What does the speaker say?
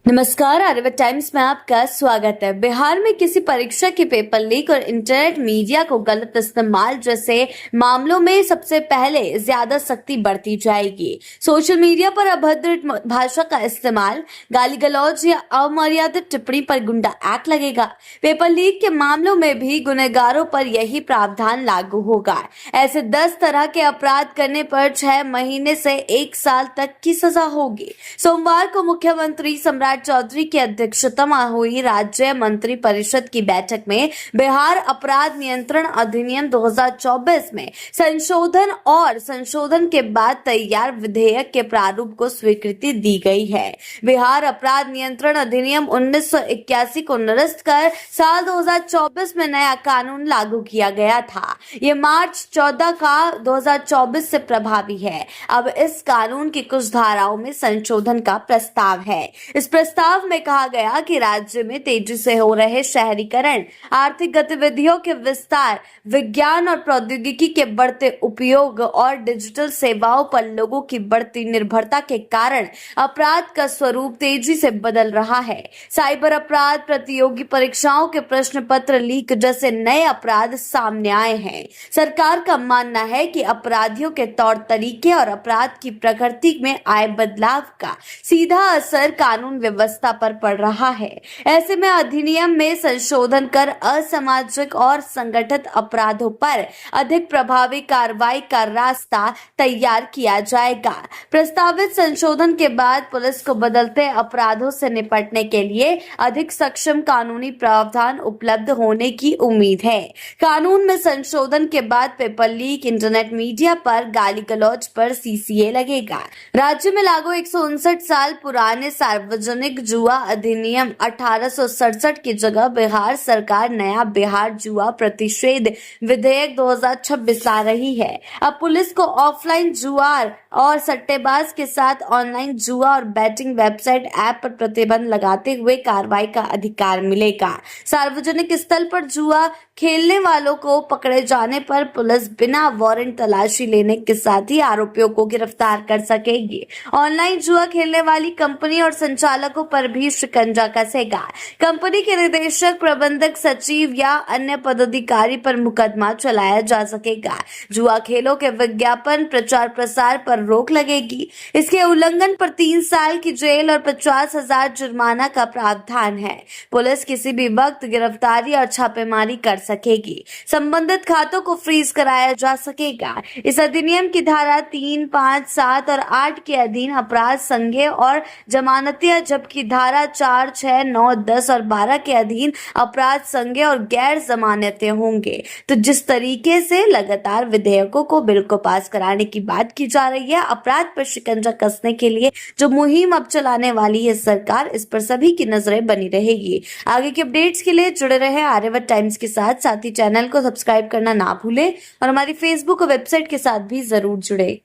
नमस्कार, आर्यवर्त टाइम्स में आपका स्वागत है। बिहार में किसी परीक्षा के पेपर लीक और इंटरनेट मीडिया को गलत इस्तेमाल जैसे मामलों में सबसे पहले ज्यादा सख्ती बरती जाएगी। सोशल मीडिया पर अभद्र भाषा का इस्तेमाल, गाली गलौज या अमर्यादित टिप्पणी पर गुंडा एक्ट लगेगा। पेपर लीक के मामलों में भी गुनहगारों पर यही प्रावधान लागू होगा। ऐसे 10 तरह के अपराध करने पर 6 महीने से 1 साल तक की सजा होगी। सोमवार को मुख्यमंत्री सम्राट चौधरी की अध्यक्षता में हुई राज्य मंत्री परिषद की बैठक में बिहार अपराध नियंत्रण अधिनियम 2024 में संशोधन के बाद तैयार विधेयक के प्रारूप को स्वीकृति दी गई है। बिहार अपराध नियंत्रण अधिनियम 1981 को निरस्त कर साल 2024 में नया कानून लागू किया गया था। ये मार्च 14 का 2024 से प्रभावी है। अब इस कानून की कुछ धाराओं में संशोधन का प्रस्ताव है। इस प्रस्ताव में कहा गया कि राज्य में तेजी से हो रहे शहरीकरण, आर्थिक गतिविधियों के विस्तार, विज्ञान और प्रौद्योगिकी के बढ़ते उपयोग और डिजिटल सेवाओं पर लोगों की बढ़ती निर्भरता के कारण अपराध का स्वरूप तेजी से बदल रहा है। साइबर अपराध, प्रतियोगी परीक्षाओं के प्रश्न पत्र लीक जैसे नए अपराध सामने आए हैं। सरकार का मानना है कि अपराधियों के तौर तरीके और अपराध की प्रकृति में आए बदलाव का सीधा असर कानून व्यवस्था पर पड़ रहा है। ऐसे में अधिनियम में संशोधन कर असामाजिक और संगठित अपराधों पर अधिक प्रभावी कार्रवाई का रास्ता तैयार किया जाएगा। प्रस्तावित संशोधन के बाद पुलिस को बदलते अपराधों से निपटने के लिए अधिक सक्षम कानूनी प्रावधान उपलब्ध होने की उम्मीद है। कानून में संशोधन के बाद पेपर लीक, इंटरनेट मीडिया पर गाली गलौज पर सीसीए लगेगा। राज्य में लागू 159 साल पुराने सार्वजनिक जुआ अधिनियम 1867 की जगह बिहार सरकार नया बिहार जुआ प्रतिषेध विधेयक 2026 ला रही है। अब पुलिस को ऑफलाइन जुआर और सट्टेबाज के साथ ऑनलाइन जुआ और बैटिंग वेबसाइट ऐप पर प्रतिबंध लगाते हुए कार्रवाई का अधिकार मिलेगा। सार्वजनिक स्थल पर जुआ खेलने वालों को पकड़े जाने पर पुलिस बिना वारंट तलाशी लेने के साथ ही आरोपियों को गिरफ्तार कर सकेगी। ऑनलाइन जुआ खेलने वाली कंपनी और संचालकों पर भी शिकंजा कसेगा। कंपनी के निदेशक, प्रबंधक, सचिव या अन्य पदाधिकारी पर मुकदमा चलाया जा सकेगा। जुआ खेलों के विज्ञापन, प्रचार प्रसार पर रोक लगेगी। इसके उल्लंघन पर 3 साल की जेल और 50,000 जुर्माना का प्रावधान है। पुलिस किसी भी वक्त गिरफ्तारी और छापेमारी कर सकेगी। संबंधित खातों को फ्रीज कराया जा सकेगा। इस अधिनियम की धारा 3, 5, 7 और 8 के अधीन अपराध संज्ञेय और जमानतिया, जबकि धारा 4, 6, 9, 10 और 12 के अधीन अपराध संज्ञेय और गैर जमानतीय होंगे। तो जिस तरीके से लगातार विधेयकों को बिल को पास कराने की बात की जा रही है, अपराध पर शिकंजा कसने के लिए जो मुहिम अब चलाने वाली है सरकार, इस पर सभी की नजरें बनी रहेगी। आगे के अपडेट्स के लिए जुड़े रहे आर्यवर्त टाइम्स के साथ ही चैनल को सब्सक्राइब करना ना भूलें और हमारी फेसबुक और वेबसाइट के साथ भी जरूर जुड़े।